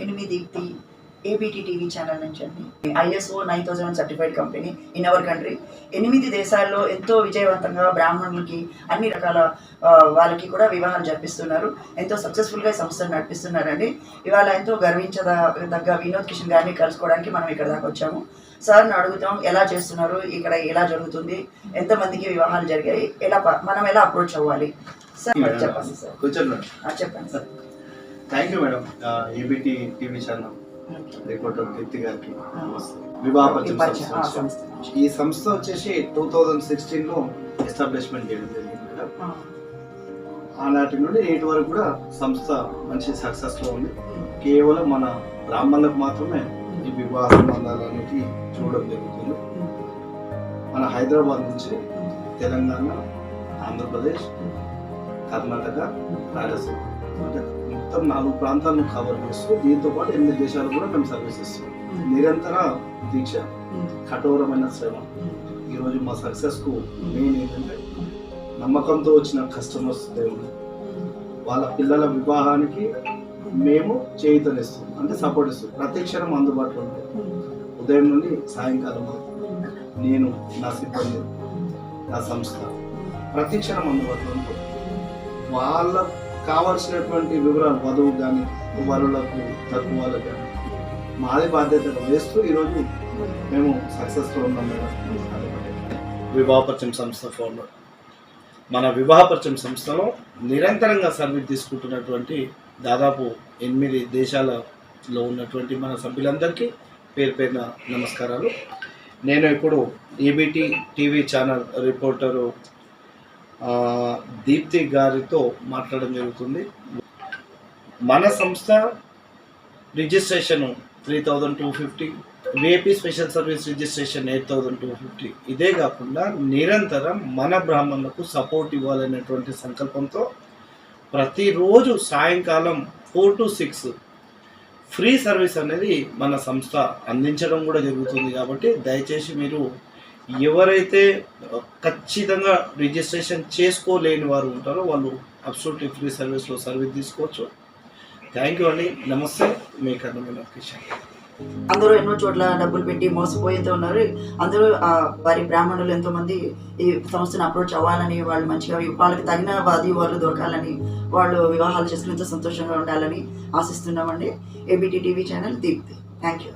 ఎనిమిది Deepti ABT TV channel నుంచి అండి. ISO 9000 certified company in our country. 8 దేశాల్లో ఎంతో విజయవంతంగా బ్రాహ్మణులకి అన్ని రకాల వాళ్ళకి కూడా వివాహాలు జరిపిస్తున్నారు. ఎంతో సక్సెస్ఫుల్గా ఈ సంస్థను నడిపిస్తున్నారండి. ఇవాళ ఎంతో గర్వించదగ్గ వినోద్ కిషన్ గారిని కలుసుకోవడానికి మనం ఇక్కడ దాకా వచ్చాము. సార్ని అడుగుతాం, ఎలా చేస్తున్నారు, ఇక్కడ ఎలా జరుగుతుంది, ఎంతమందికి వివాహాలు జరిగాయి, మనం ఎలా అప్రోచ్ అవ్వాలి సార్ చెప్పండి సార్. చెప్పండి sir. Thank you madam. ABT TV channel reporter Deepti గారికి వివాహ పరిచయం. ఈ సంస్థ వచ్చేసి 2016లో ఎస్టాబ్లిష్మెంట్ చేయడం జరిగింది మేడం. ఆనాటి నుండి నేటి వరకు కూడా సంస్థ మంచి సక్సెస్ లో ఉంది. కేవలం మన బ్రాహ్మణులకు మాత్రమే ఈ వివాహ సంబంధాలు అనేవి చూడడం జరుగుతుంది. మన హైదరాబాద్ నుంచి తెలంగాణ, ఆంధ్రప్రదేశ్, కర్ణాటక, రాయలసీమ మొత్తం 4 ప్రాంతాలను కవర్ చేస్తూ దీంతో పాటు 8 దేశాలు కూడా మేము సర్వీస్ ఇస్తాం. నిరంతర దీక్ష, కఠోరమైన శ్రమ. ఈరోజు మా సక్సెస్ కు మెయిన్ ఏంటంటే నమ్మకంతో వచ్చిన కస్టమర్స్ దేవుడు, వాళ్ళ పిల్లల వివాహానికి మేము చేయుతనిస్తాం, అంటే సపోర్ట్ ఇస్తాం. ప్రతి క్షణం అందుబాటులో ఉంటాం. ఉదయం నుండి సాయంకాలం నేను, నా సిబ్బంది, నా సంస్థ ప్రతి క్షణం అందుబాటులో ఉంటాం. వాళ్ళ కావాల్సినటువంటి వివరాలు వధువు కానీ వరులకు తక్కువలకు కానీ మాది బాధ్యతగా వేస్తూ ఈరోజు మేము సక్సెస్ఫుల్ ఉన్నాం మేడం. వివాహపరిచయం సంస్థ ఫౌండర్. మన వివాహపరిచయం సంస్థలో నిరంతరంగా సర్వీస్ తీసుకుంటున్నటువంటి దాదాపు 8 దేశాలలో ఉన్నటువంటి మన సభ్యులందరికీ పేరు పేరున నమస్కారాలు. నేను ఇప్పుడు ABT TV channel reporter Deepti గారితో మాట్లాడడం జరుగుతుంది. మన సంస్థ registration 3250, VIP special service registration 8250. ఇదే కాకుండా నిరంతరం మన బ్రాహ్మణులకు సపోర్ట్ ఇవ్వాలనేటువంటి సంకల్పంతో ప్రతిరోజు సాయంకాలం 4 to 6 ఫ్రీ సర్వీస్ అనేది మన సంస్థ అందించడం కూడా జరుగుతుంది. కాబట్టి దయచేసి మీరు ఎవరైతే ఖచ్చితంగా రిజిస్ట్రేషన్ చేసుకోలేని వారు ఉంటారో వాళ్ళు అబ్సల్యూట్లీ ఫ్రీ సర్వీస్లో సర్వీస్ తీసుకోవచ్చు. థ్యాంక్ యూ అండి. నమస్తే, మీ కర్ణమైన కిషన్. అందరూ ఎన్నో చోట్ల డబ్బులు పెట్టి మోసపోయితే ఉన్నారు. అందరూ వారి బ్రాహ్మణులు ఎంతోమంది ఈ సంస్థను అప్రోచ్ అవ్వాలని, వాళ్ళు మంచిగా వాళ్ళకి తగిన వాది వాళ్ళు దొరకాలని, వాళ్ళు వివాహాలు చేసుకుని ఎంతో సంతోషంగా ఉండాలని ఆశిస్తున్నామండి. ABT TV channel Deepti. Thank you.